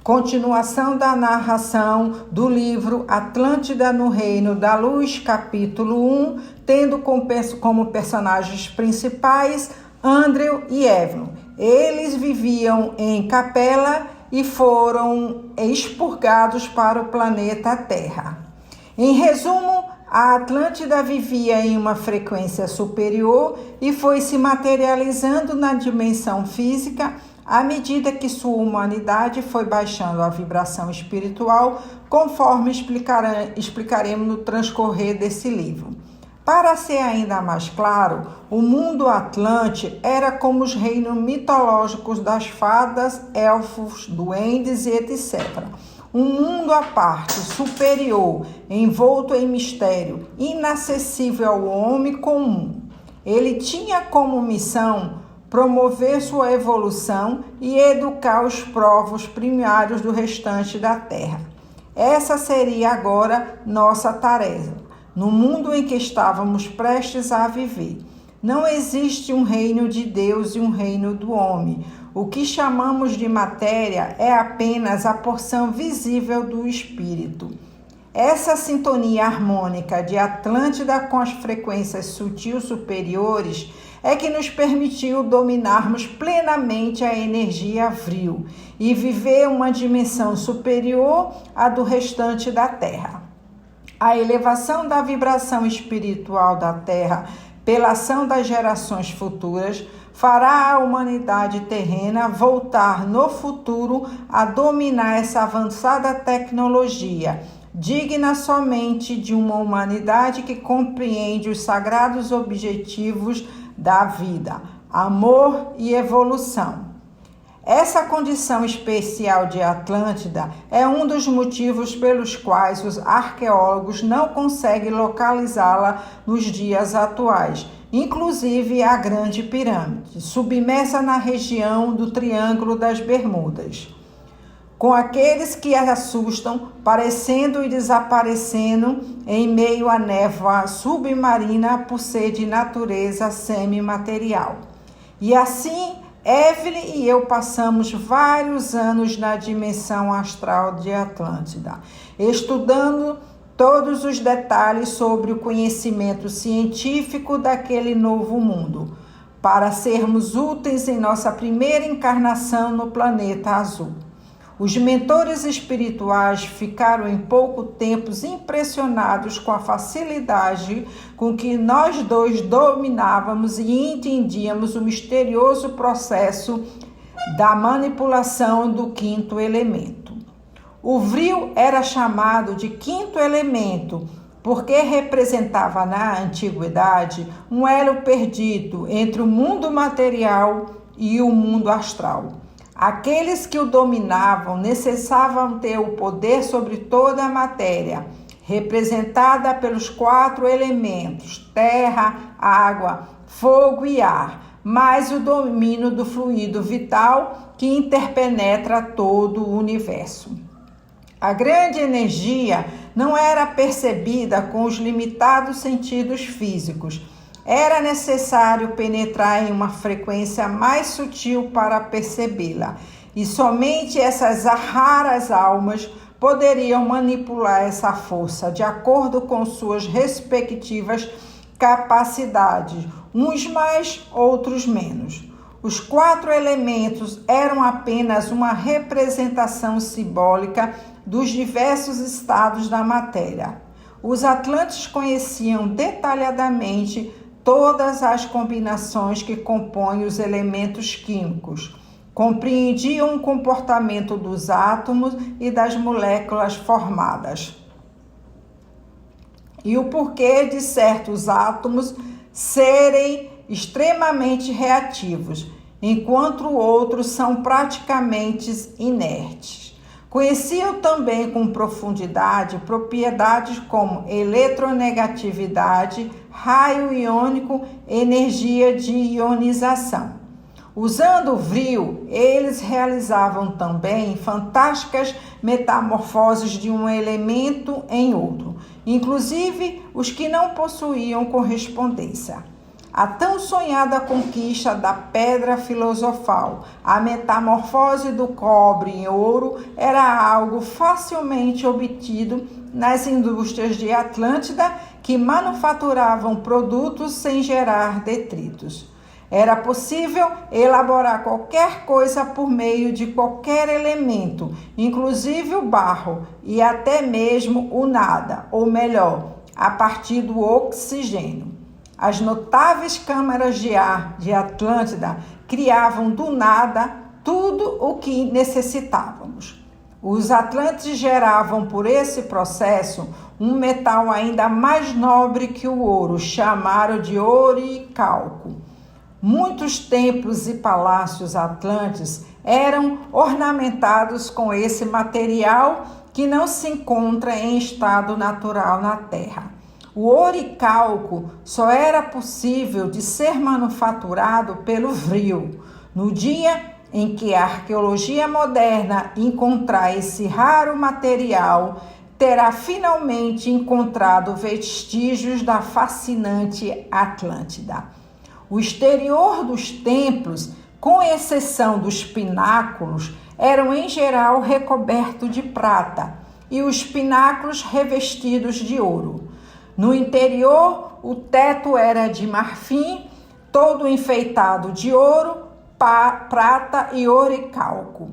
Continuação da narração do livro Atlântida no Reino da Luz, capítulo 1, tendo como personagens principais Andrew e Evelyn. Eles viviam em Capela e foram expurgados para o planeta Terra. Em resumo, a Atlântida vivia em uma frequência superior e foi se materializando na dimensão física à medida que sua humanidade foi baixando a vibração espiritual, conforme explicaremos no transcorrer desse livro. Para ser ainda mais claro, o mundo Atlante era como os reinos mitológicos das fadas, elfos, duendes e etc. Um mundo à parte, superior, envolto em mistério, inacessível ao homem comum. Ele tinha como missão promover sua evolução e educar os povos primários do restante da Terra. Essa seria agora nossa tarefa, no mundo em que estávamos prestes a viver. Não existe um reino de Deus e um reino do homem. O que chamamos de matéria é apenas a porção visível do espírito. Essa sintonia harmônica de Atlântida com as frequências sutis superiores é que nos permitiu dominarmos plenamente a energia vril e viver uma dimensão superior à do restante da Terra. A elevação da vibração espiritual da Terra pela ação das gerações futuras fará a humanidade terrena voltar no futuro a dominar essa avançada tecnologia, digna somente de uma humanidade que compreende os sagrados objetivos da vida, amor e evolução. Essa condição especial de Atlântida é um dos motivos pelos quais os arqueólogos não conseguem localizá-la nos dias atuais, inclusive a Grande Pirâmide, submersa na região do Triângulo das Bermudas, com aqueles que a assustam, parecendo e desaparecendo em meio à névoa submarina por ser de natureza semimaterial. E assim, Evelyn e eu passamos vários anos na dimensão astral de Atlântida, estudando todos os detalhes sobre o conhecimento científico daquele novo mundo, para sermos úteis em nossa primeira encarnação no planeta azul. Os mentores espirituais ficaram em pouco tempo impressionados com a facilidade com que nós dois dominávamos e entendíamos o misterioso processo da manipulação do quinto elemento. O vril era chamado de quinto elemento porque representava na antiguidade um elo perdido entre o mundo material e o mundo astral. Aqueles que o dominavam necessitavam ter o poder sobre toda a matéria, representada pelos 4 elementos, terra, água, fogo e ar, mais o domínio do fluido vital que interpenetra todo o universo. A grande energia não era percebida com os limitados sentidos físicos. Era necessário penetrar em uma frequência mais sutil para percebê-la, e somente essas raras almas poderiam manipular essa força de acordo com suas respectivas capacidades, uns mais, outros menos. Os 4 elementos eram apenas uma representação simbólica dos diversos estados da matéria. Os atlantes conheciam detalhadamente todas as combinações que compõem os elementos químicos, compreendiam o comportamento dos átomos e das moléculas formadas, e o porquê de certos átomos serem extremamente reativos, enquanto outros são praticamente inertes. Conheciam também com profundidade propriedades como eletronegatividade, raio iônico, energia de ionização. Usando o vril, eles realizavam também fantásticas metamorfoses de um elemento em outro, inclusive os que não possuíam correspondência. A tão sonhada conquista da pedra filosofal, a metamorfose do cobre em ouro, era algo facilmente obtido nas indústrias de Atlântida, que manufaturavam produtos sem gerar detritos. Era possível elaborar qualquer coisa por meio de qualquer elemento, inclusive o barro e até mesmo o nada, ou melhor, a partir do oxigênio. As notáveis câmaras de ar de Atlântida criavam do nada tudo o que necessitávamos. Os atlantes geravam por esse processo um metal ainda mais nobre que o ouro, chamado de oricalco. Muitos templos e palácios atlantes eram ornamentados com esse material que não se encontra em estado natural na Terra. O oricalco só era possível de ser manufaturado pelo vril. No dia em que a arqueologia moderna encontrar esse raro material, terá finalmente encontrado vestígios da fascinante Atlântida. O exterior dos templos, com exceção dos pináculos, eram em geral recobertos de prata e os pináculos revestidos de ouro. No interior, o teto era de marfim, todo enfeitado de ouro, prata e oricalco.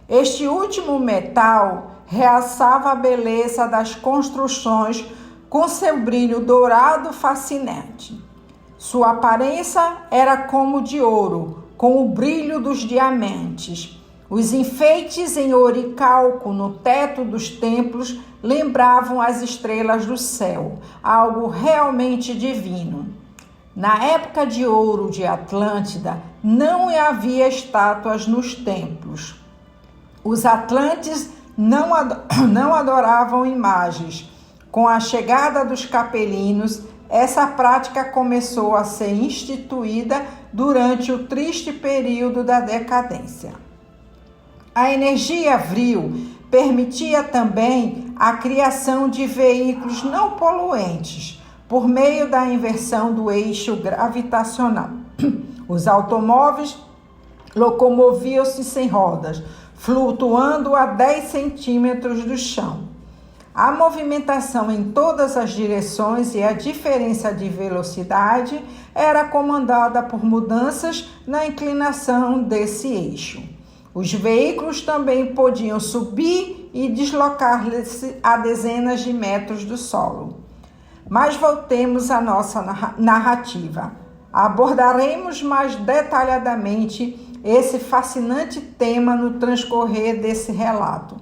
Este último metal realçava a beleza das construções com seu brilho dourado fascinante. Sua aparência era como de ouro, com o brilho dos diamantes. Os enfeites em oricalco no teto dos templos lembravam as estrelas do céu, algo realmente divino. Na época de ouro de Atlântida, não havia estátuas nos templos. Os atlantes não adoravam imagens. Com a chegada dos capelinos, essa prática começou a ser instituída durante o triste período da decadência. A energia vril permitia também a criação de veículos não poluentes por meio da inversão do eixo gravitacional. Os automóveis locomoviam-se sem rodas, flutuando a 10 centímetros do chão. A movimentação em todas as direções e a diferença de velocidade era comandada por mudanças na inclinação desse eixo. Os veículos também podiam subir e deslocar-se a dezenas de metros do solo. Mas voltemos à nossa narrativa. Abordaremos mais detalhadamente esse fascinante tema no transcorrer desse relato.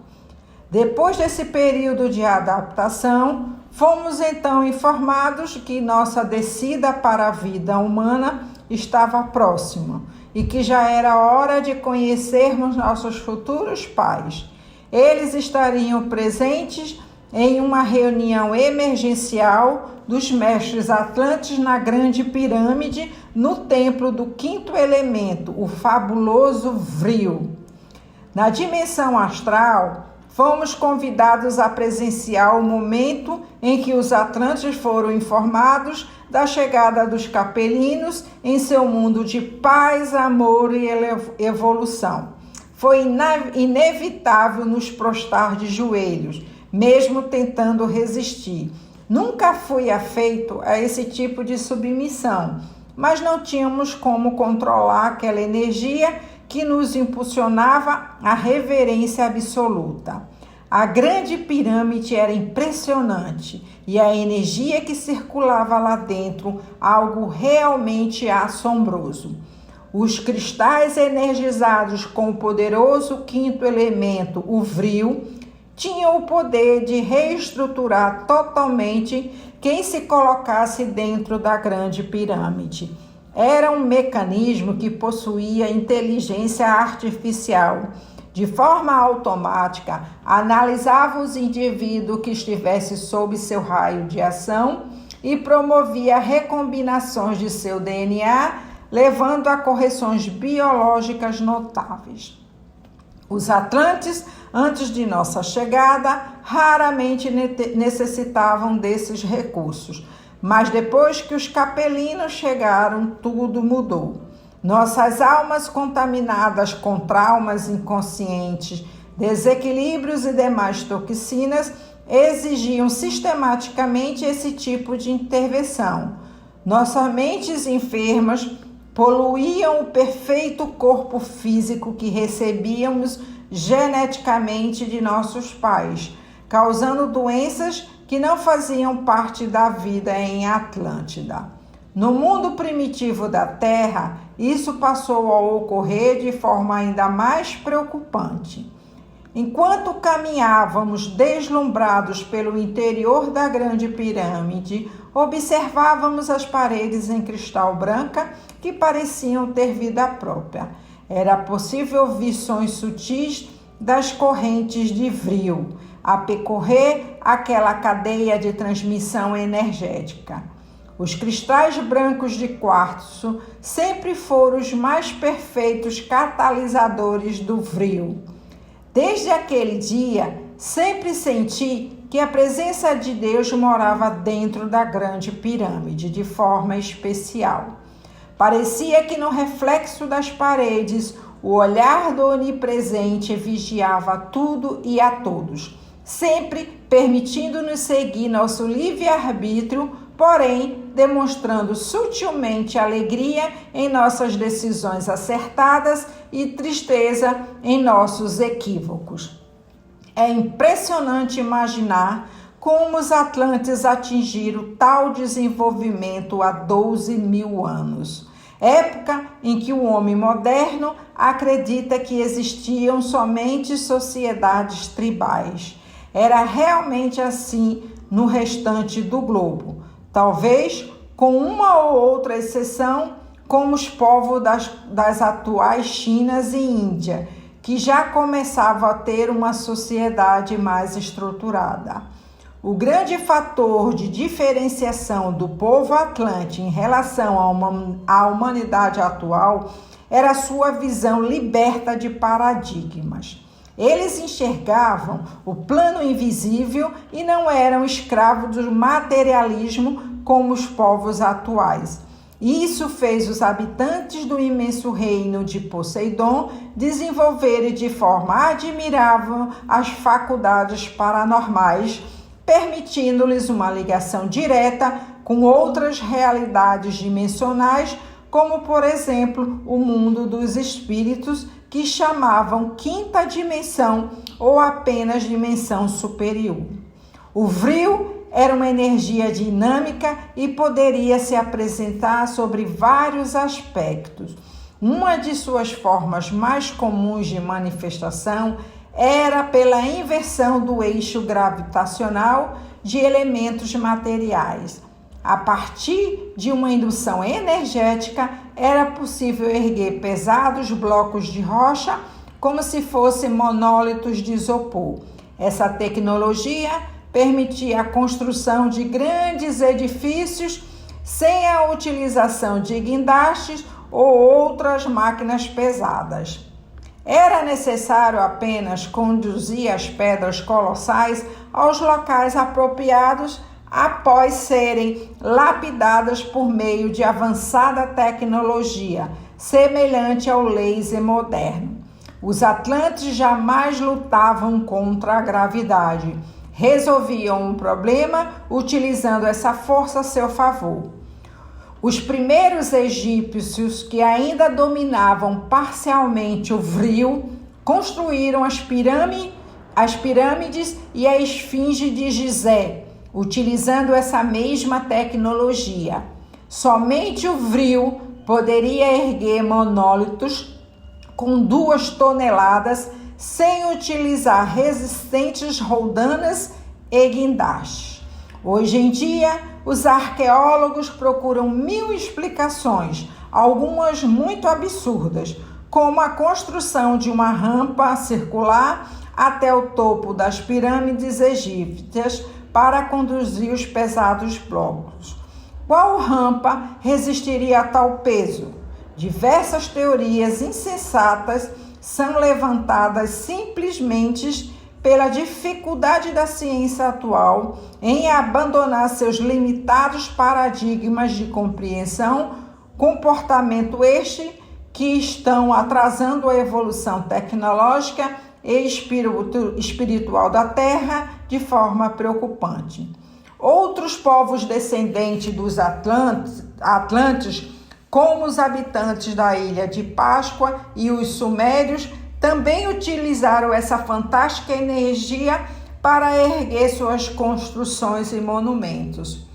Depois desse período de adaptação, fomos então informados que nossa descida para a vida humana estava próxima e que já era hora de conhecermos nossos futuros pais. Eles estariam presentes em uma reunião emergencial dos mestres atlantes na Grande Pirâmide, no templo do quinto elemento, o fabuloso vril. Na dimensão astral, fomos convidados a presenciar o momento em que os atlantes foram informados da chegada dos capelinos em seu mundo de paz, amor e evolução. Foi inevitável nos prostrar de joelhos, mesmo tentando resistir. Nunca fui afeito a esse tipo de submissão, mas não tínhamos como controlar aquela energia que nos impulsionava à reverência absoluta. A Grande Pirâmide era impressionante e a energia que circulava lá dentro, algo realmente assombroso. Os cristais energizados com o poderoso quinto elemento, o vril, tinham o poder de reestruturar totalmente quem se colocasse dentro da Grande Pirâmide. Era um mecanismo que possuía inteligência artificial. De forma automática, analisava os indivíduos que estivessem sob seu raio de ação e promovia recombinações de seu DNA, levando a correções biológicas notáveis. Os atlantes, antes de nossa chegada, raramente necessitavam desses recursos, Mas depois que os capelinos chegaram, tudo mudou. Nossas almas contaminadas com traumas inconscientes, desequilíbrios e demais toxinas exigiam sistematicamente esse tipo de intervenção. Nossas mentes enfermas poluíam o perfeito corpo físico que recebíamos geneticamente de nossos pais, causando doenças que não faziam parte da vida em Atlântida. No mundo primitivo da Terra, isso passou a ocorrer de forma ainda mais preocupante. Enquanto caminhávamos deslumbrados pelo interior da Grande Pirâmide, observávamos as paredes em cristal branca que pareciam ter vida própria. Era possível ouvir sons sutis das correntes de Vril a percorrer aquela cadeia de transmissão energética. Os cristais brancos de quartzo sempre foram os mais perfeitos catalisadores do Vril. Desde aquele dia, sempre senti que a presença de Deus morava dentro da Grande Pirâmide de forma especial. Parecia que no reflexo das paredes, o olhar do Onipresente vigiava tudo e a todos, sempre permitindo-nos seguir nosso livre-arbítrio, porém demonstrando sutilmente alegria em nossas decisões acertadas e tristeza em nossos equívocos. É impressionante imaginar como os atlantes atingiram tal desenvolvimento há 12 mil anos, época em que o homem moderno acredita que existiam somente sociedades tribais. Era realmente assim no restante do globo, talvez com uma ou outra exceção, como os povos das atuais Chinas e Índia, que já começavam a ter uma sociedade mais estruturada. O grande fator de diferenciação do povo atlante em relação à humanidade atual era a sua visão liberta de paradigmas. Eles enxergavam o plano invisível e não eram escravos do materialismo como os povos atuais. Isso fez os habitantes do imenso reino de Poseidon desenvolverem de forma admirável as faculdades paranormais, permitindo-lhes uma ligação direta com outras realidades dimensionais, como, por exemplo, o mundo dos espíritos, que chamavam quinta dimensão ou apenas dimensão superior. O Vril era uma energia dinâmica e poderia se apresentar sobre vários aspectos. Uma de suas formas mais comuns de manifestação era pela inversão do eixo gravitacional de elementos materiais. A partir de uma indução energética, era possível erguer pesados blocos de rocha como se fossem monólitos de isopor. Essa tecnologia permitia a construção de grandes edifícios sem a utilização de guindastes ou outras máquinas pesadas. Era necessário apenas conduzir as pedras colossais aos locais apropriados após serem lapidadas por meio de avançada tecnologia, semelhante ao laser moderno. Os atlantes jamais lutavam contra a gravidade. Resolviam um problema utilizando essa força a seu favor. Os primeiros egípcios, que ainda dominavam parcialmente o Vril, construíram as pirâmides e a esfinge de Gizé, utilizando essa mesma tecnologia. Somente o Vril poderia erguer monólitos com 2 toneladas sem utilizar resistentes roldanas e guindastes. Hoje em dia, os arqueólogos procuram 1000 explicações, algumas muito absurdas, como a construção de uma rampa circular até o topo das pirâmides egípcias para conduzir os pesados blocos. Qual rampa resistiria a tal peso? Diversas teorias insensatas são levantadas simplesmente pela dificuldade da ciência atual em abandonar seus limitados paradigmas de compreensão, comportamento este que estão atrasando a evolução tecnológica e espiritual da Terra de forma preocupante. Outros povos descendentes dos Atlantes, como os habitantes da Ilha de Páscoa e os sumérios, também utilizaram essa fantástica energia para erguer suas construções e monumentos.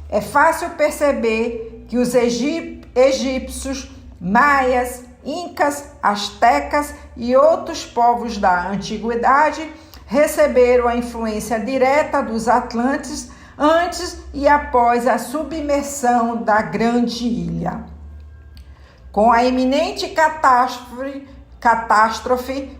É fácil perceber que os egípcios, maias, incas, astecas e outros povos da antiguidade receberam a influência direta dos Atlantes antes e após a submersão da grande ilha. Com a iminente catástrofe,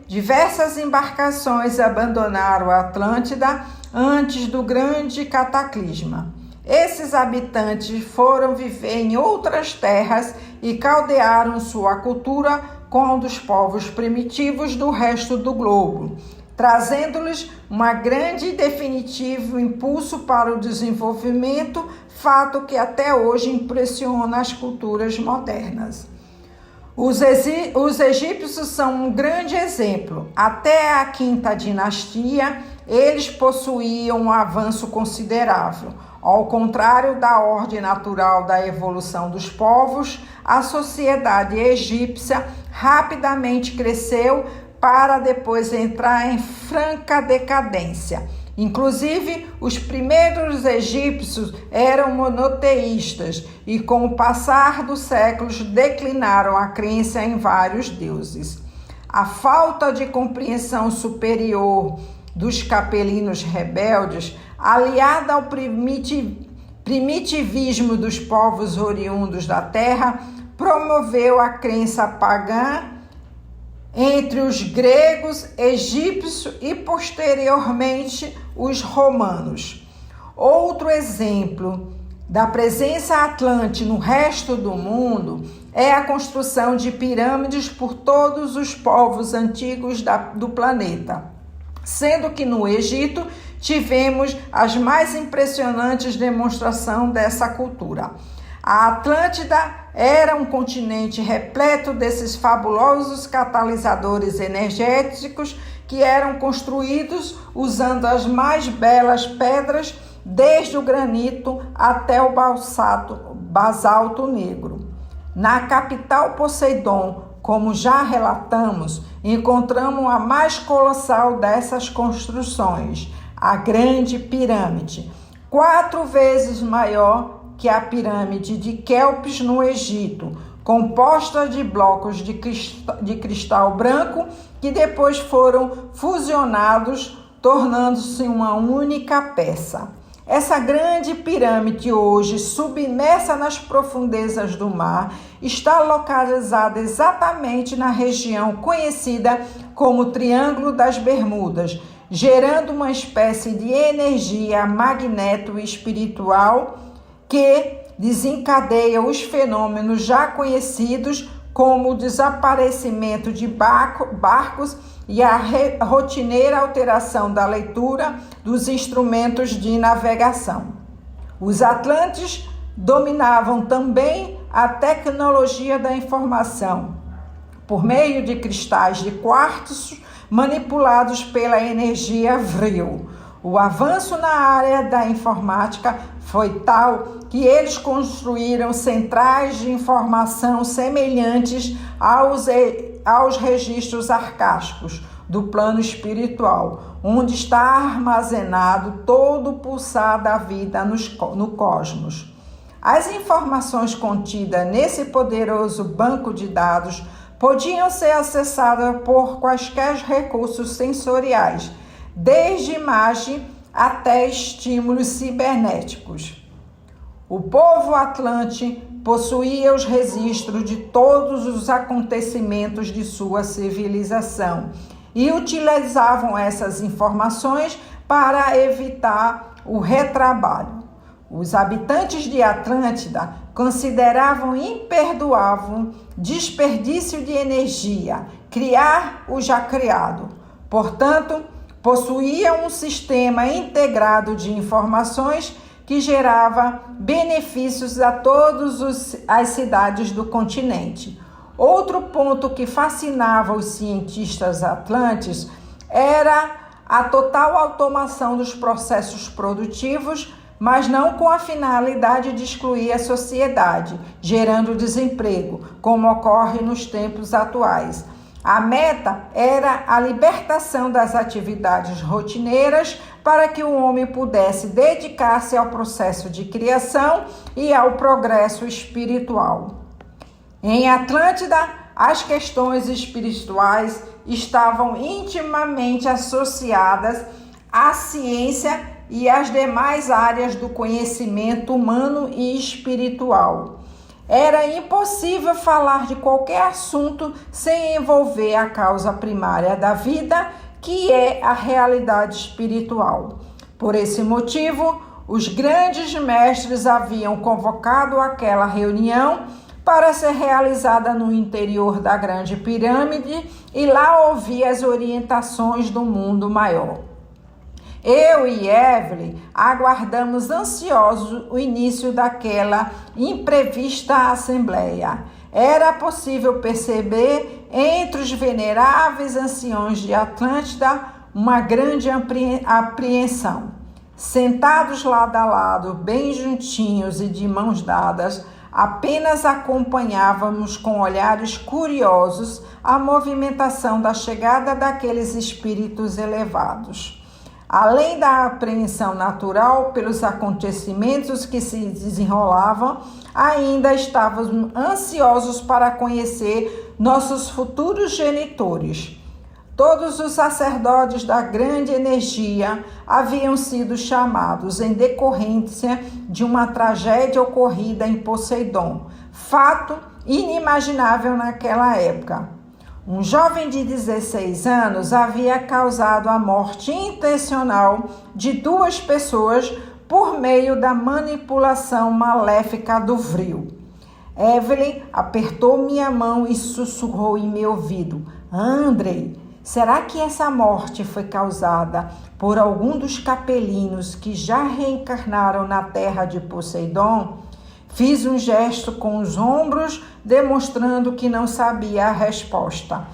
diversas embarcações abandonaram a Atlântida antes do grande cataclisma. Esses habitantes foram viver em outras terras e caldearam sua cultura com a dos povos primitivos do resto do globo, trazendo-lhes um grande e definitivo impulso para o desenvolvimento, fato que até hoje impressiona as culturas modernas. Os egípcios são um grande exemplo. Até a quinta dinastia, eles possuíam um avanço considerável. Ao contrário da ordem natural da evolução dos povos, a sociedade egípcia rapidamente cresceu para depois entrar em franca decadência. Inclusive, os primeiros egípcios eram monoteístas e, com o passar dos séculos, declinaram a crença em vários deuses. A falta de compreensão superior dos capelinos rebeldes, aliada ao primitivismo dos povos oriundos da terra, promoveu a crença pagã entre os gregos, egípcios e, posteriormente, os romanos. Outro exemplo da presença atlante no resto do mundo é a construção de pirâmides por todos os povos antigos do planeta, sendo que no Egito tivemos as mais impressionantes demonstrações dessa cultura. A Atlântida era um continente repleto desses fabulosos catalisadores energéticos que eram construídos usando as mais belas pedras, desde o granito até o basalto negro. Na capital Poseidon, como já relatamos, encontramos a mais colossal dessas construções, a Grande Pirâmide, 4 vezes maior que a pirâmide de Quéops no Egito, composta de blocos de cristal branco que depois foram fusionados, tornando-se uma única peça. Essa grande pirâmide, hoje submersa nas profundezas do mar, está localizada exatamente na região conhecida como Triângulo das Bermudas, gerando uma espécie de energia magneto-espiritual que desencadeia os fenômenos já conhecidos como o desaparecimento de barcos e a rotineira alteração da leitura dos instrumentos de navegação. Os atlantes dominavam também a tecnologia da informação, por meio de cristais de quartzo manipulados pela energia Vril. O avanço na área da informática foi tal que eles construíram centrais de informação semelhantes aos registros arcaicos do plano espiritual, onde está armazenado todo o pulsar da vida no cosmos. As informações contidas nesse poderoso banco de dados podiam ser acessadas por quaisquer recursos sensoriais, desde imagem até estímulos cibernéticos. O povo atlante possuía os registros de todos os acontecimentos de sua civilização e utilizavam essas informações para evitar o retrabalho. Os habitantes de Atlântida consideravam imperdoável desperdício de energia criar o já criado. Portanto, Possuía um sistema integrado de informações que gerava benefícios a todas as cidades do continente. Outro ponto que fascinava os cientistas atlantes era a total automação dos processos produtivos, mas não com a finalidade de excluir a sociedade, gerando desemprego, como ocorre nos tempos atuais. A meta era a libertação das atividades rotineiras para que o homem pudesse dedicar-se ao processo de criação e ao progresso espiritual. Em Atlântida, as questões espirituais estavam intimamente associadas à ciência e às demais áreas do conhecimento humano e espiritual. Era impossível falar de qualquer assunto sem envolver a causa primária da vida, que é a realidade espiritual. Por esse motivo, os grandes mestres haviam convocado aquela reunião para ser realizada no interior da Grande Pirâmide e lá ouvir as orientações do mundo maior. Eu e Evelyn aguardamos ansiosos o início daquela imprevista assembleia. Era possível perceber entre os veneráveis anciões de Atlântida uma grande apreensão. Sentados lado a lado, bem juntinhos e de mãos dadas, apenas acompanhávamos com olhares curiosos a movimentação da chegada daqueles espíritos elevados. Além da apreensão natural pelos acontecimentos que se desenrolavam, ainda estávamos ansiosos para conhecer nossos futuros genitores. Todos os sacerdotes da grande energia haviam sido chamados em decorrência de uma tragédia ocorrida em Poseidon, fato inimaginável naquela época. Um jovem de 16 anos havia causado a morte intencional de 2 pessoas por meio da manipulação maléfica do Vril. Evelyn apertou minha mão e sussurrou em meu ouvido: Andrei, será que essa morte foi causada por algum dos capelinos que já reencarnaram na terra de Poseidon? Fiz um gesto com os ombros, demonstrando que não sabia a resposta.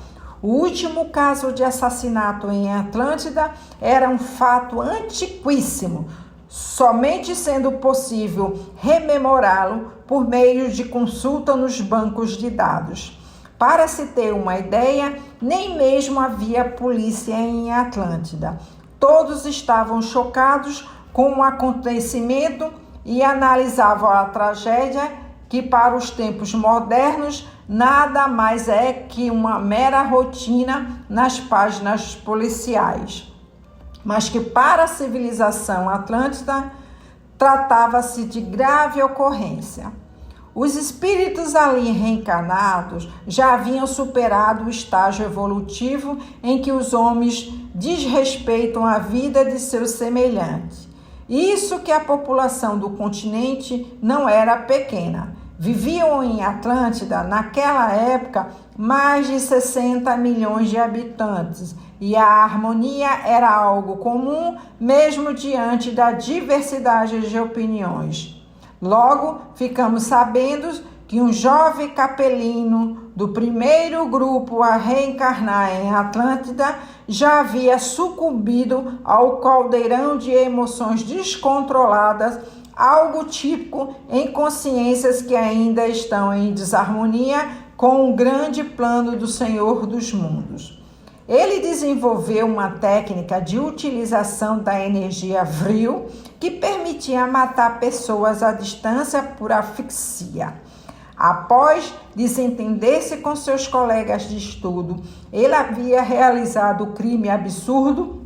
O último caso de assassinato em Atlântida era um fato antiquíssimo, somente sendo possível rememorá-lo por meio de consulta nos bancos de dados. Para se ter uma ideia, nem mesmo havia polícia em Atlântida. Todos estavam chocados com o acontecimento e analisavam a tragédia, que para os tempos modernos nada mais é que uma mera rotina nas páginas policiais, mas que para a civilização atlântida tratava-se de grave ocorrência. Os espíritos ali reencarnados já haviam superado o estágio evolutivo em que os homens desrespeitam a vida de seus semelhantes. Isso que a população do continente não era pequena. Viviam em Atlântida, naquela época, mais de 60 milhões de habitantes, e a harmonia era algo comum, mesmo diante da diversidade de opiniões. Logo, ficamos sabendo que um jovem capelino do primeiro grupo a reencarnar em Atlântida já havia sucumbido ao caldeirão de emoções descontroladas, algo típico em consciências que ainda estão em desarmonia com o grande plano do Senhor dos Mundos. Ele desenvolveu uma técnica de utilização da energia Vril que permitia matar pessoas à distância por asfixia. Após desentender-se com seus colegas de estudo, ele havia realizado o crime absurdo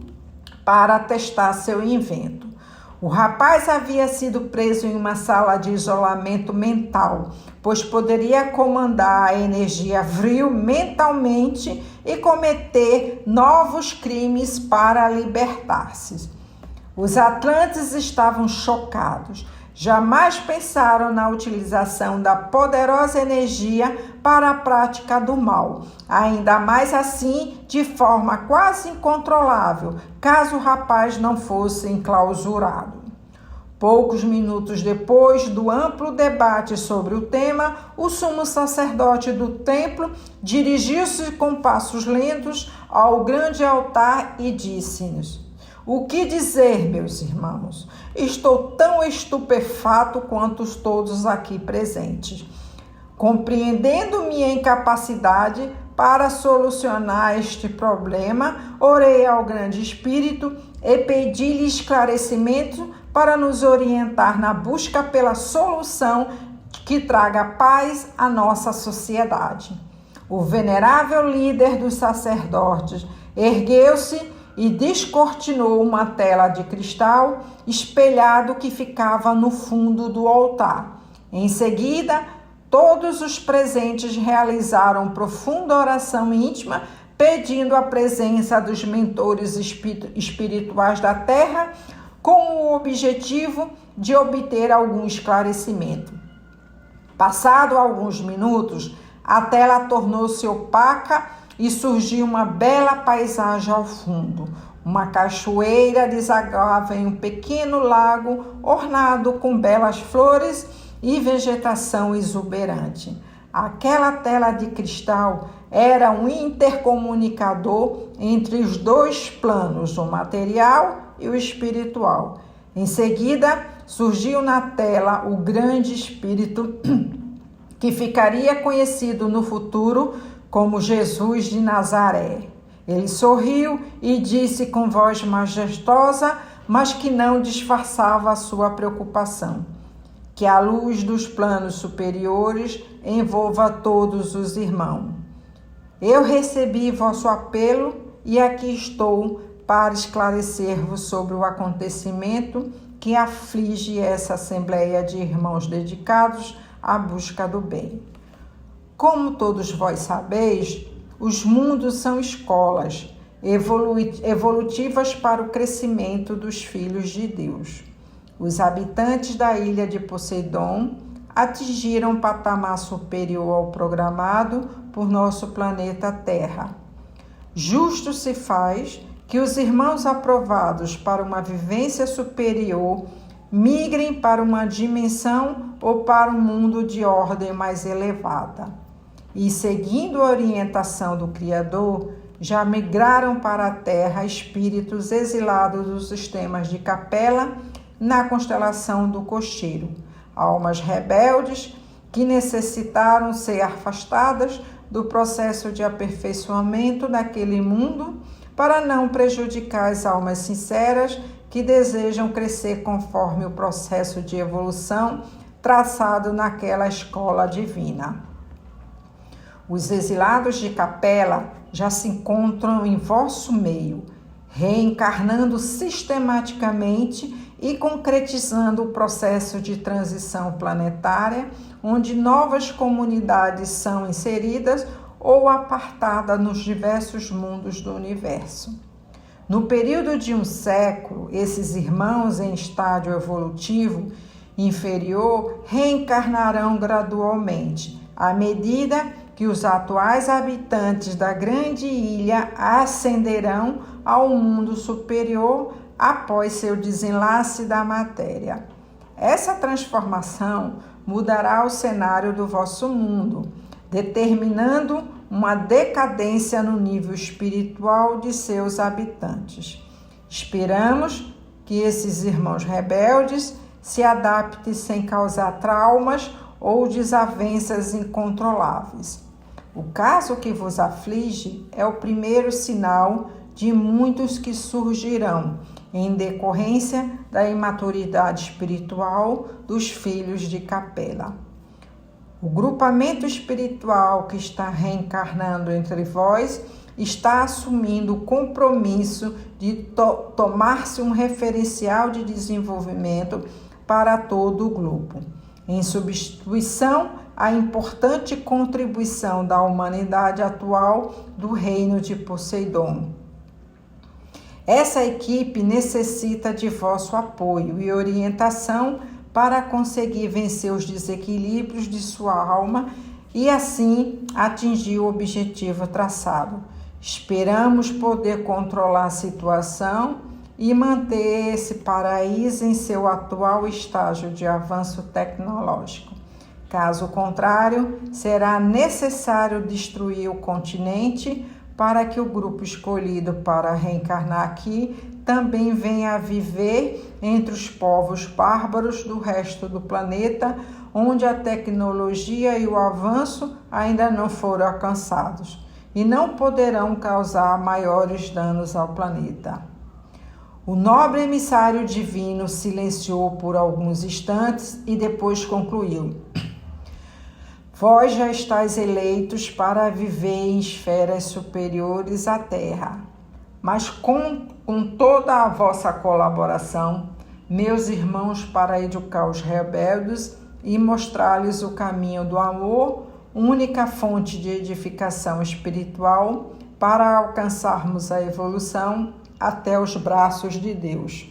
para testar seu invento. O rapaz havia sido preso em uma sala de isolamento mental, pois poderia comandar a energia Vril mentalmente e cometer novos crimes para libertar-se. Os atlantes estavam chocados. Jamais pensaram na utilização da poderosa energia para a prática do mal, ainda mais assim de forma quase incontrolável, caso o rapaz não fosse enclausurado. Poucos minutos depois do amplo debate sobre o tema, o sumo sacerdote do templo dirigiu-se com passos lentos ao grande altar e disse-nos: "O que dizer, meus irmãos? Estou tão estupefato quanto todos aqui presentes. Compreendendo minha incapacidade para solucionar este problema, orei ao grande Espírito e pedi-lhe esclarecimento para nos orientar na busca pela solução que traga paz à nossa sociedade." O venerável líder dos sacerdotes ergueu-se e descortinou uma tela de cristal espelhado que ficava no fundo do altar. Em seguida, todos os presentes realizaram profunda oração íntima, pedindo a presença dos mentores espirituais da Terra, com o objetivo de obter algum esclarecimento. Passado alguns minutos, a tela tornou-se opaca e surgiu uma bela paisagem ao fundo. Uma cachoeira desaguava em um pequeno lago ornado com belas flores e vegetação exuberante. Aquela tela de cristal era um intercomunicador entre os dois planos, o material e o espiritual. Em seguida, surgiu na tela o grande Espírito que ficaria conhecido no futuro como Jesus de Nazaré. Ele sorriu e disse com voz majestosa, mas que não disfarçava a sua preocupação: "Que a luz dos planos superiores envolva todos os irmãos. Eu recebi vosso apelo e aqui estou para esclarecer-vos sobre o acontecimento que aflige essa assembleia de irmãos dedicados à busca do bem. Como todos vós sabeis, os mundos são escolas evolutivas para o crescimento dos filhos de Deus. Os habitantes da ilha de Poseidon atingiram um patamar superior ao programado por nosso planeta Terra. Justo se faz que os irmãos aprovados para uma vivência superior migrem para uma dimensão ou para um mundo de ordem mais elevada. E, seguindo a orientação do Criador, já migraram para a Terra espíritos exilados dos sistemas de Capela na constelação do Cocheiro, almas rebeldes que necessitaram ser afastadas do processo de aperfeiçoamento daquele mundo para não prejudicar as almas sinceras que desejam crescer conforme o processo de evolução traçado naquela escola divina. Os exilados de Capela já se encontram em vosso meio, reencarnando sistematicamente e concretizando o processo de transição planetária, onde novas comunidades são inseridas ou apartadas nos diversos mundos do universo. No período de um século, esses irmãos em estágio evolutivo inferior reencarnarão gradualmente, à medida que os atuais habitantes da grande ilha ascenderão ao mundo superior após seu desenlace da matéria. Essa transformação mudará o cenário do vosso mundo, determinando uma decadência no nível espiritual de seus habitantes. Esperamos que esses irmãos rebeldes se adaptem sem causar traumas ou desavenças incontroláveis. O caso que vos aflige é o primeiro sinal de muitos que surgirão em decorrência da imaturidade espiritual dos filhos de Capela. O grupamento espiritual que está reencarnando entre vós está assumindo o compromisso de tomar-se um referencial de desenvolvimento para todo o grupo, em substituição à importante contribuição da humanidade atual do reino de Poseidon. Essa equipe necessita de vosso apoio e orientação para conseguir vencer os desequilíbrios de sua alma e assim atingir o objetivo traçado. Esperamos poder controlar a situação e manter esse paraíso em seu atual estágio de avanço tecnológico. Caso contrário, será necessário destruir o continente para que o grupo escolhido para reencarnar aqui também venha a viver entre os povos bárbaros do resto do planeta, onde a tecnologia e o avanço ainda não foram alcançados e não poderão causar maiores danos ao planeta. O nobre emissário divino silenciou por alguns instantes e depois concluiu: vós já estáis eleitos para viver em esferas superiores à Terra, mas com toda a vossa colaboração, meus irmãos, para educar os rebeldes e mostrar-lhes o caminho do amor, única fonte de edificação espiritual para alcançarmos a evolução até os braços de Deus.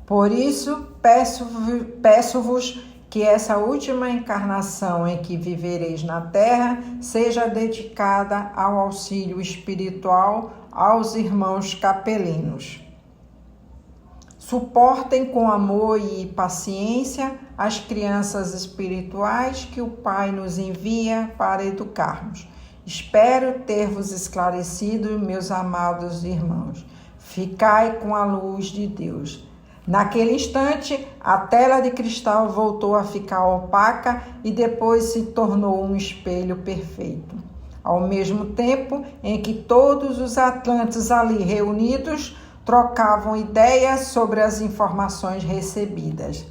Por isso, peço-vos que essa última encarnação em que vivereis na Terra seja dedicada ao auxílio espiritual aos irmãos capelinos. Suportem com amor e paciência as crianças espirituais que o Pai nos envia para educarmos. Espero ter-vos esclarecido, meus amados irmãos. Ficai com a luz de Deus. Naquele instante, a tela de cristal voltou a ficar opaca e depois se tornou um espelho perfeito. Ao mesmo tempo em que todos os atlantes ali reunidos trocavam ideias sobre as informações recebidas.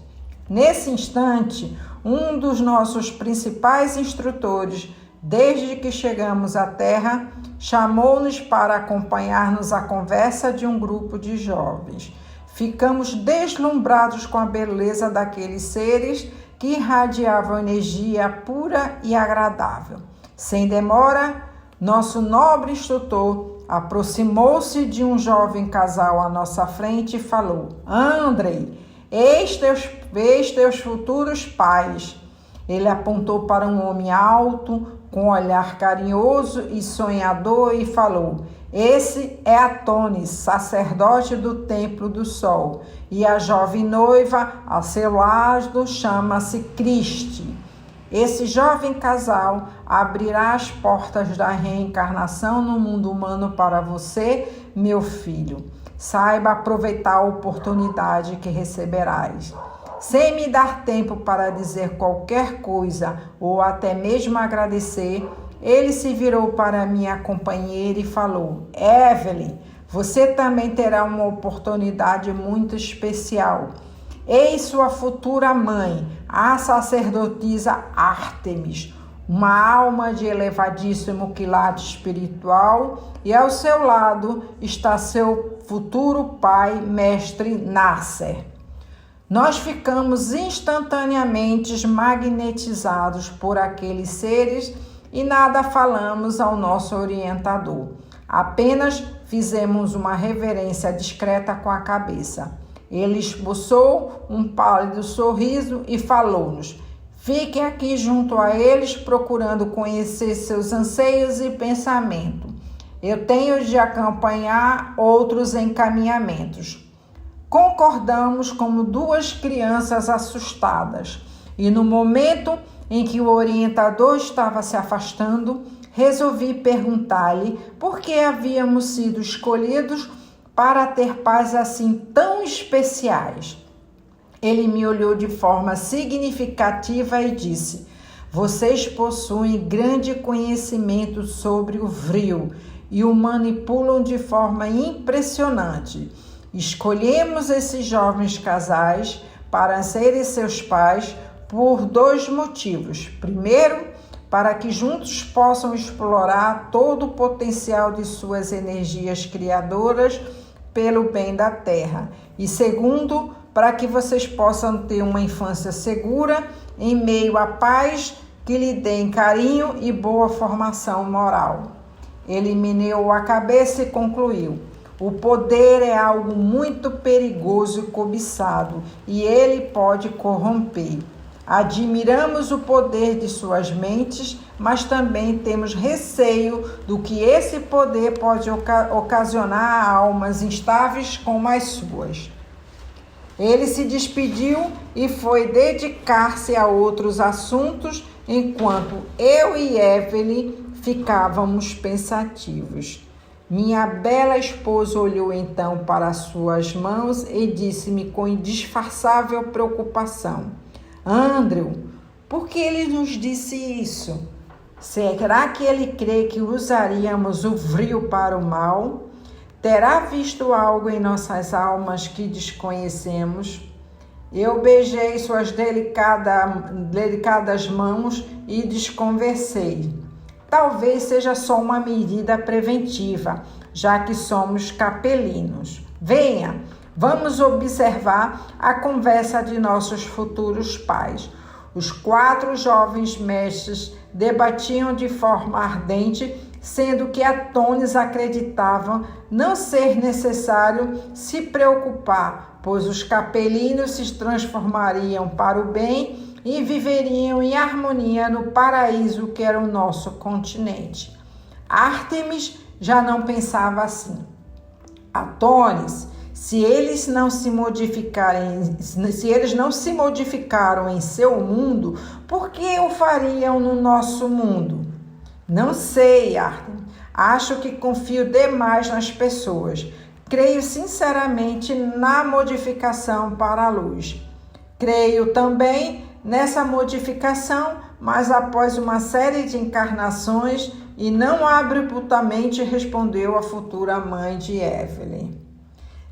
Nesse instante, um dos nossos principais instrutores, desde que chegamos à Terra, chamou-nos para acompanhar-nos à conversa de um grupo de jovens. Ficamos deslumbrados com a beleza daqueles seres que irradiavam energia pura e agradável. Sem demora, nosso nobre instrutor aproximou-se de um jovem casal à nossa frente e falou: Andrei, eis teus futuros pais. Ele apontou para um homem alto, com um olhar carinhoso e sonhador, e falou: esse é Atonis, sacerdote do Templo do Sol, e a jovem noiva, a seu lado, chama-se Cristi. Esse jovem casal abrirá as portas da reencarnação no mundo humano para você, meu filho. Saiba aproveitar a oportunidade que receberás. Sem me dar tempo para dizer qualquer coisa ou até mesmo agradecer, ele se virou para minha companheira e falou: Evelyn, você também terá uma oportunidade muito especial. Eis sua futura mãe, a sacerdotisa Ártemis, uma alma de elevadíssimo quilate espiritual, e ao seu lado está seu futuro pai, mestre Nasser. Nós ficamos instantaneamente magnetizados por aqueles seres e nada falamos ao nosso orientador. Apenas fizemos uma reverência discreta com a cabeça. Ele esboçou um pálido sorriso e falou-nos: fiquem aqui junto a eles, procurando conhecer seus anseios e pensamentos. Eu tenho de acompanhar outros encaminhamentos. Concordamos como duas crianças assustadas, e no momento em que o orientador estava se afastando, resolvi perguntar-lhe por que havíamos sido escolhidos para ter pais assim tão especiais. Ele me olhou de forma significativa e disse: vocês possuem grande conhecimento sobre o Vril e o manipulam de forma impressionante. Escolhemos esses jovens casais para serem seus pais por dois motivos. Primeiro, para que juntos possam explorar todo o potencial de suas energias criadoras pelo bem da Terra. E segundo, para que vocês possam ter uma infância segura em meio a pais que lhe deem carinho e boa formação moral. Ele meneou a cabeça e concluiu: O poder é algo muito perigoso e cobiçado, e ele pode corromper. Admiramos o poder de suas mentes, mas também temos receio do que esse poder pode ocasionar a almas instáveis como as suas. Ele se despediu e foi dedicar-se a outros assuntos, enquanto eu e Evelyn ficávamos pensativos. Minha bela esposa olhou então para suas mãos e disse-me com indisfarçável preocupação: Andrew, por que ele nos disse isso? Será que ele crê que usaríamos o vril para o mal? Terá visto algo em nossas almas que desconhecemos? Eu beijei suas delicadas mãos e desconversei. Talvez seja só uma medida preventiva, já que somos capelinos. Venha, vamos observar a conversa de nossos futuros pais. Os 4 jovens mestres debatiam de forma ardente, sendo que Atones acreditavam não ser necessário se preocupar, pois os capelinos se transformariam para o bem e viveriam em harmonia no paraíso que era o nosso continente. Ártemis já não pensava assim. Atones, se eles não se modificaram em seu mundo, por que o fariam no nosso mundo? Não sei, Ártemis. Acho que confio demais nas pessoas. Creio sinceramente na modificação para a luz. Creio também nessa modificação, mas após uma série de encarnações, e não abruptamente respondeu a futura mãe de Evelyn.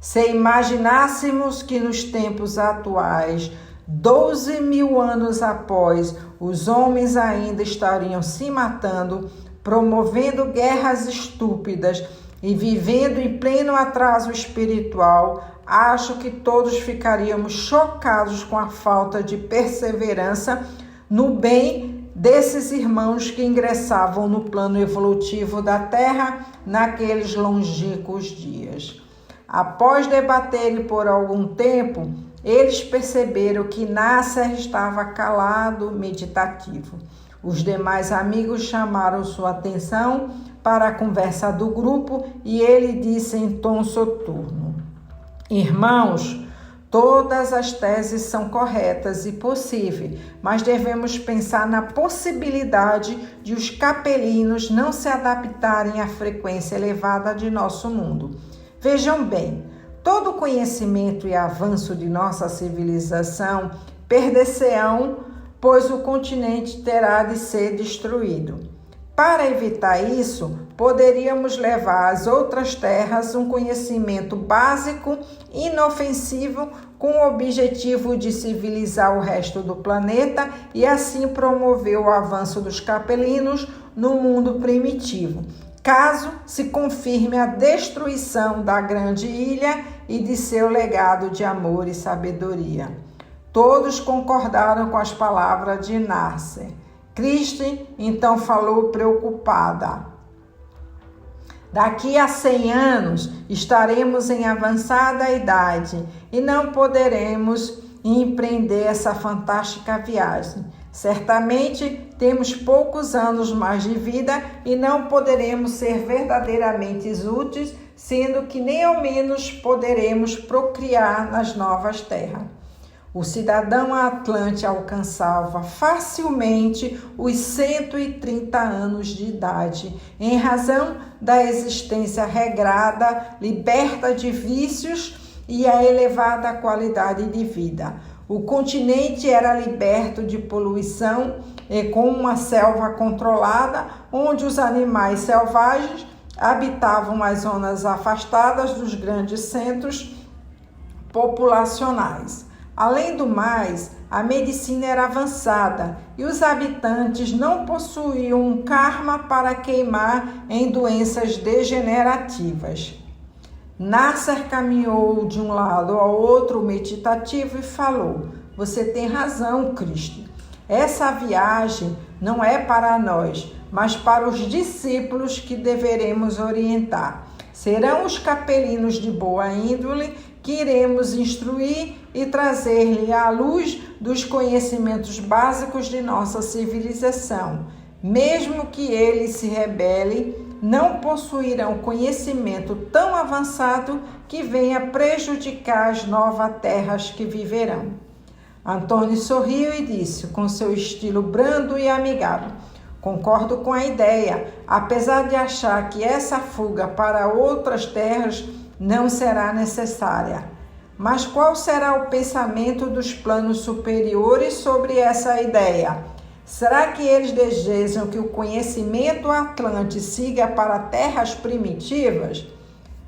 Se imaginássemos que nos tempos atuais, 12.000 anos após, os homens ainda estariam se matando, promovendo guerras estúpidas e vivendo em pleno atraso espiritual, acho que todos ficaríamos chocados com a falta de perseverança no bem desses irmãos que ingressavam no plano evolutivo da Terra naqueles longínquos dias. Após debaterem por algum tempo, eles perceberam que Nasser estava calado, meditativo. Os demais amigos chamaram sua atenção para a conversa do grupo e ele disse em tom soturno: Irmãos, todas as teses são corretas e possíveis, mas devemos pensar na possibilidade de os capelinos não se adaptarem à frequência elevada de nosso mundo. Vejam bem, todo conhecimento e avanço de nossa civilização perder-se-ão, pois o continente terá de ser destruído. Para evitar isso, poderíamos levar às outras terras um conhecimento básico, inofensivo, com o objetivo de civilizar o resto do planeta e assim promover o avanço dos capelinos no mundo primitivo, caso se confirme a destruição da grande ilha e de seu legado de amor e sabedoria. Todos concordaram com as palavras de Nasser. Christie então falou preocupada: Daqui a 100 anos estaremos em avançada idade e não poderemos empreender essa fantástica viagem. Certamente temos poucos anos mais de vida e não poderemos ser verdadeiramente úteis, sendo que nem ao menos poderemos procriar nas novas terras. O cidadão atlante alcançava facilmente os 130 anos de idade, em razão da existência regrada, liberta de vícios e a elevada qualidade de vida. O continente era liberto de poluição e com uma selva controlada, onde os animais selvagens habitavam as zonas afastadas dos grandes centros populacionais. Além do mais, a medicina era avançada e os habitantes não possuíam um karma para queimar em doenças degenerativas. Nasser caminhou de um lado ao outro meditativo e falou: Você tem razão, Christie. Essa viagem não é para nós, mas para os discípulos que deveremos orientar. Serão os capelinos de boa índole que iremos instruir e trazer-lhe à luz dos conhecimentos básicos de nossa civilização. Mesmo que eles se rebelem, não possuirão conhecimento tão avançado que venha prejudicar as novas terras que viverão. Antônio sorriu e disse, com seu estilo brando e amigável: concordo com a ideia, apesar de achar que essa fuga para outras terras não será necessária. Mas qual será o pensamento dos planos superiores sobre essa ideia? Será que eles desejam que o conhecimento atlante siga para terras primitivas?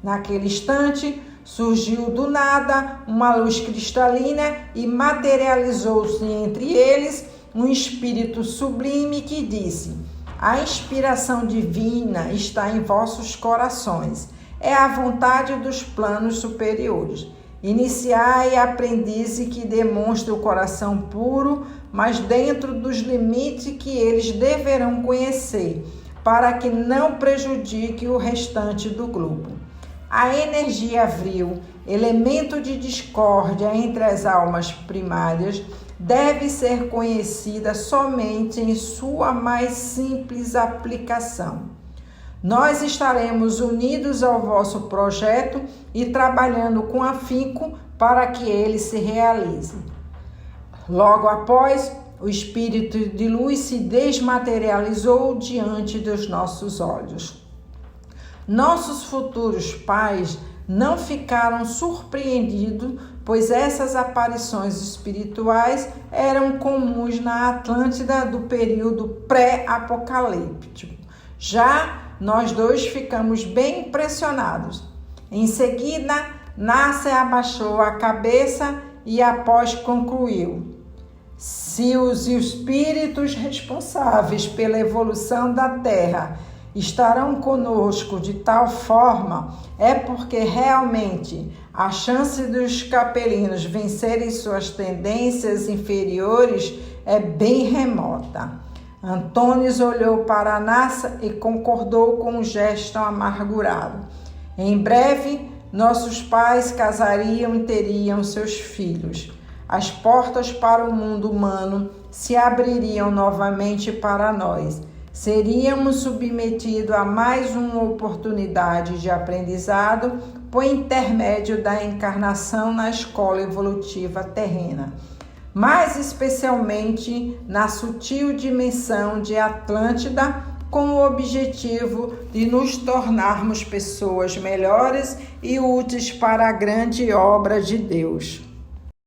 Naquele instante, surgiu do nada uma luz cristalina e materializou-se entre eles um espírito sublime que disse: a inspiração divina está em vossos corações. É a vontade dos planos superiores. Iniciai aprendize que demonstre o coração puro, mas dentro dos limites que eles deverão conhecer, para que não prejudique o restante do globo. A energia vril, elemento de discórdia entre as almas primárias, deve ser conhecida somente em sua mais simples aplicação. Nós estaremos unidos ao vosso projeto e trabalhando com afinco para que ele se realize. Logo após, o espírito de luz se desmaterializou diante dos nossos olhos. Nossos futuros pais não ficaram surpreendidos, pois essas aparições espirituais eram comuns na Atlântida do período pré-apocalíptico. Já nós dois ficamos bem impressionados. Em seguida, Nasser abaixou a cabeça e após concluiu: se os espíritos responsáveis pela evolução da Terra estarão conosco de tal forma, é porque realmente a chance dos capelinos vencerem suas tendências inferiores é bem remota. Antônio olhou para Nasser e concordou com um gesto amargurado. Em breve, nossos pais casariam e teriam seus filhos. As portas para o mundo humano se abririam novamente para nós. Seríamos submetidos a mais uma oportunidade de aprendizado por intermédio da encarnação na escola evolutiva terrena, mais especialmente na sutil dimensão de Atlântida, com o objetivo de nos tornarmos pessoas melhores e úteis para a grande obra de Deus.